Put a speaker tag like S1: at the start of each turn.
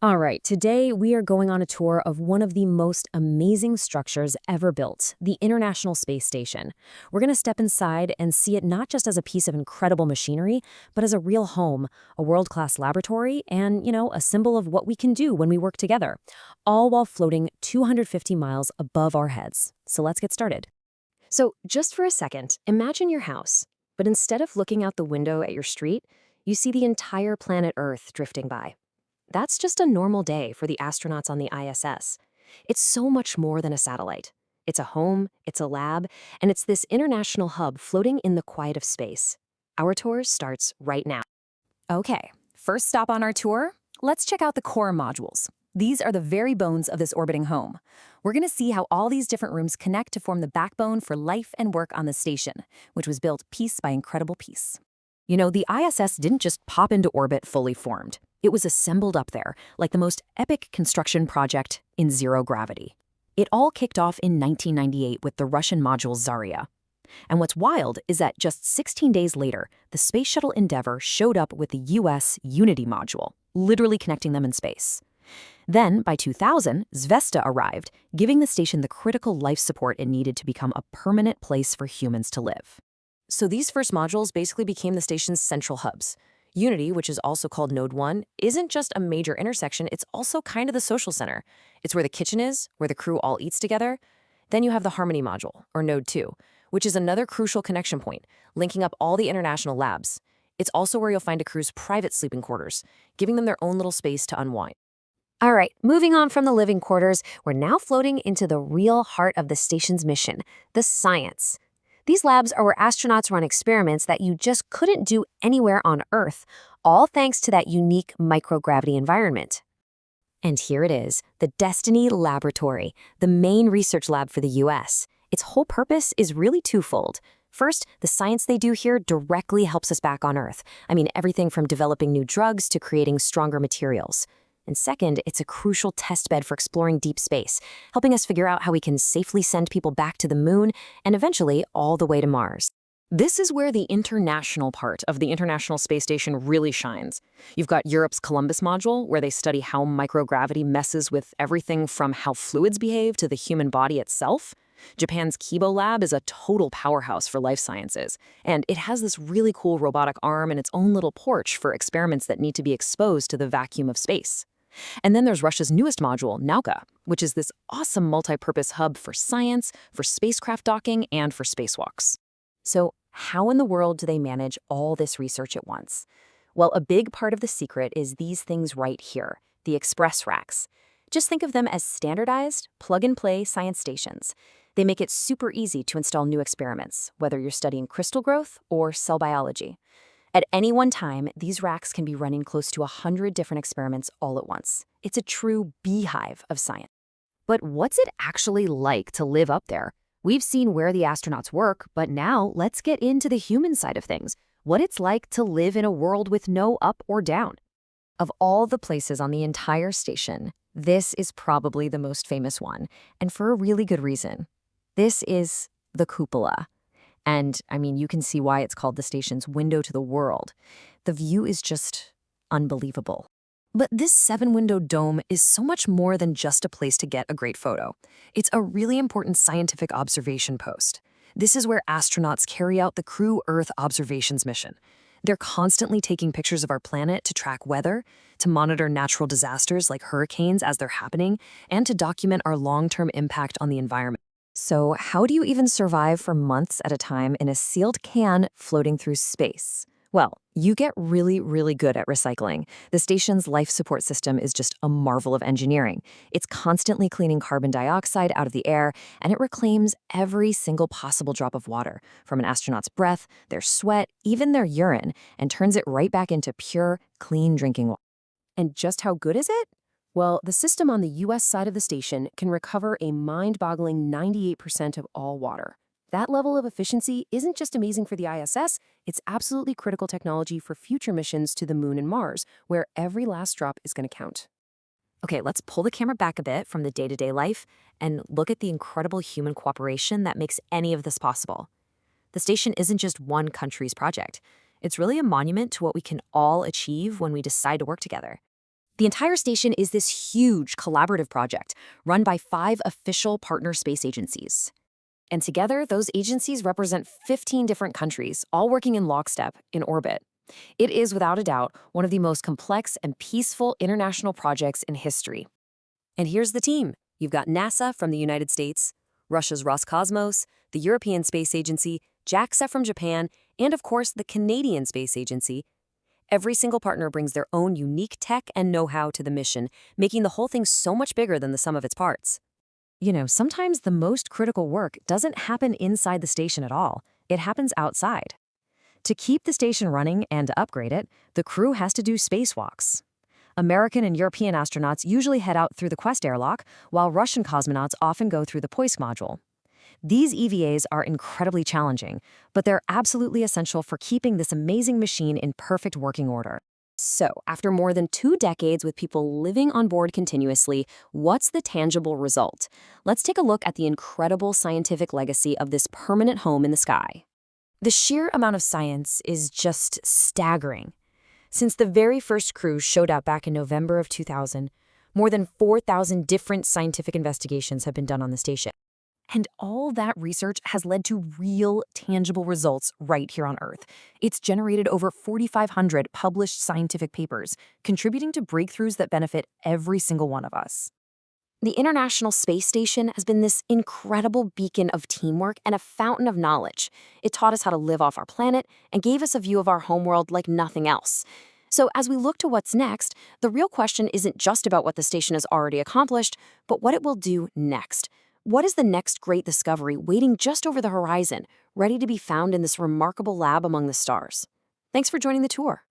S1: All right, today we are going on a tour of one of the most amazing structures ever built, the International Space Station. We're going to step inside and see it not just as a piece of incredible machinery, but as a real home, a world-class laboratory, and, a symbol of what we can do when we work together, all while floating 250 miles above our heads. So let's get started. So just for a second, imagine your house, but instead of looking out the window at your street, you see the entire planet Earth drifting by. That's just a normal day for the astronauts on the ISS. It's so much more than a satellite. It's a home, it's a lab, and it's this international hub floating in the quiet of space. Our tour starts right now.
S2: Okay, first stop on our tour, let's check out the core modules. These are the very bones of this orbiting home. We're going to see how all these different rooms connect to form the backbone for life and work on the station, which was built piece by incredible piece. The ISS didn't just pop into orbit fully formed. It was assembled up there, like the most epic construction project in zero gravity. It all kicked off in 1998 with the Russian module Zarya. And what's wild is that just 16 days later, the Space Shuttle Endeavour showed up with the US Unity module, literally connecting them in space. Then, by 2000, Zvezda arrived, giving the station the critical life support it needed to become a permanent place for humans to live.
S1: So these first modules basically became the station's central hubs. Unity, which is also called Node 1, isn't just a major intersection, it's also kind of the social center. It's where the kitchen is, where the crew all eats together. Then you have the Harmony module, or Node 2, which is another crucial connection point, linking up all the international labs. It's also where you'll find a crew's private sleeping quarters, giving them their own little space to unwind. All right, moving on from the living quarters, we're now floating into the real heart of the station's mission, the science. These labs are where astronauts run experiments that you just couldn't do anywhere on Earth, all thanks to that unique microgravity environment. And here it is, the Destiny Laboratory, the main research lab for the US. Its whole purpose is really twofold. First, the science they do here directly helps us back on Earth. Everything from developing new drugs to creating stronger materials. And second, it's a crucial testbed for exploring deep space, helping us figure out how we can safely send people back to the moon and eventually all the way to Mars. This is where the international part of the International Space Station really shines. You've got Europe's Columbus module, where they study how microgravity messes with everything from how fluids behave to the human body itself. Japan's Kibo lab is a total powerhouse for life sciences, and it has this really cool robotic arm and its own little porch for experiments that need to be exposed to the vacuum of space. And then there's Russia's newest module, Nauka, which is this awesome multi-purpose hub for science, for spacecraft docking, and for spacewalks. So how in the world do they manage all this research at once? Well, a big part of the secret is these things right here, the express racks. Just think of them as standardized, plug-and-play science stations. They make it super easy to install new experiments, whether you're studying crystal growth or cell biology. At any one time, these racks can be running close to 100 different experiments all at once. It's a true beehive of science. But what's it actually like to live up there? We've seen where the astronauts work, but now let's get into the human side of things, what it's like to live in a world with no up or down. Of all the places on the entire station, this is probably the most famous one, and for a really good reason. This is the cupola. And, you can see why it's called the station's window to the world. The view is just unbelievable. But this 7-window dome is so much more than just a place to get a great photo. It's a really important scientific observation post. This is where astronauts carry out the Crew Earth Observations mission. They're constantly taking pictures of our planet to track weather, to monitor natural disasters like hurricanes as they're happening, and to document our long-term impact on the environment. So how do you even survive for months at a time in a sealed can floating through space? Well, you get really, really good at recycling. The station's life support system is just a marvel of engineering. It's constantly cleaning carbon dioxide out of the air, and it reclaims every single possible drop of water, from an astronaut's breath, their sweat, even their urine, and turns it right back into pure, clean drinking water. And just how good is it? Well, the system on the US side of the station can recover a mind-boggling 98% of all water. That level of efficiency isn't just amazing for the ISS, it's absolutely critical technology for future missions to the Moon and Mars, where every last drop is going to count. Okay, let's pull the camera back a bit from the day-to-day life and look at the incredible human cooperation that makes any of this possible. The station isn't just one country's project. It's really a monument to what we can all achieve when we decide to work together.
S2: The entire station is this huge collaborative project run by 5 official partner space agencies.
S1: And together, those agencies represent 15 different countries, all working in lockstep in orbit. It is, without a doubt, one of the most complex and peaceful international projects in history. And here's the team. You've got NASA from the United States, Russia's Roscosmos, the European Space Agency, JAXA from Japan, and of course, the Canadian Space Agency. Every single partner brings their own unique tech and know-how to the mission, making the whole thing so much bigger than the sum of its parts. Sometimes the most critical work doesn't happen inside the station at all. It happens outside. To keep the station running and to upgrade it, the crew has to do spacewalks. American and European astronauts usually head out through the Quest airlock, while Russian cosmonauts often go through the Poisk module. These EVAs are incredibly challenging, but they're absolutely essential for keeping this amazing machine in perfect working order. So, after more than 2 decades with people living on board continuously, what's the tangible result? Let's take a look at the incredible scientific legacy of this permanent home in the sky. The sheer amount of science is just staggering. Since the very first crew showed up back in November of 2000, more than 4,000 different scientific investigations have been done on the station. And all that research has led to real, tangible results right here on Earth. It's generated over 4,500 published scientific papers, contributing to breakthroughs that benefit every single one of us. The International Space Station has been this incredible beacon of teamwork and a fountain of knowledge. It taught us how to live off our planet and gave us a view of our homeworld like nothing else. So as we look to what's next, the real question isn't just about what the station has already accomplished, but what it will do next. What is the next great discovery waiting just over the horizon, ready to be found in this remarkable lab among the stars? Thanks for joining the tour.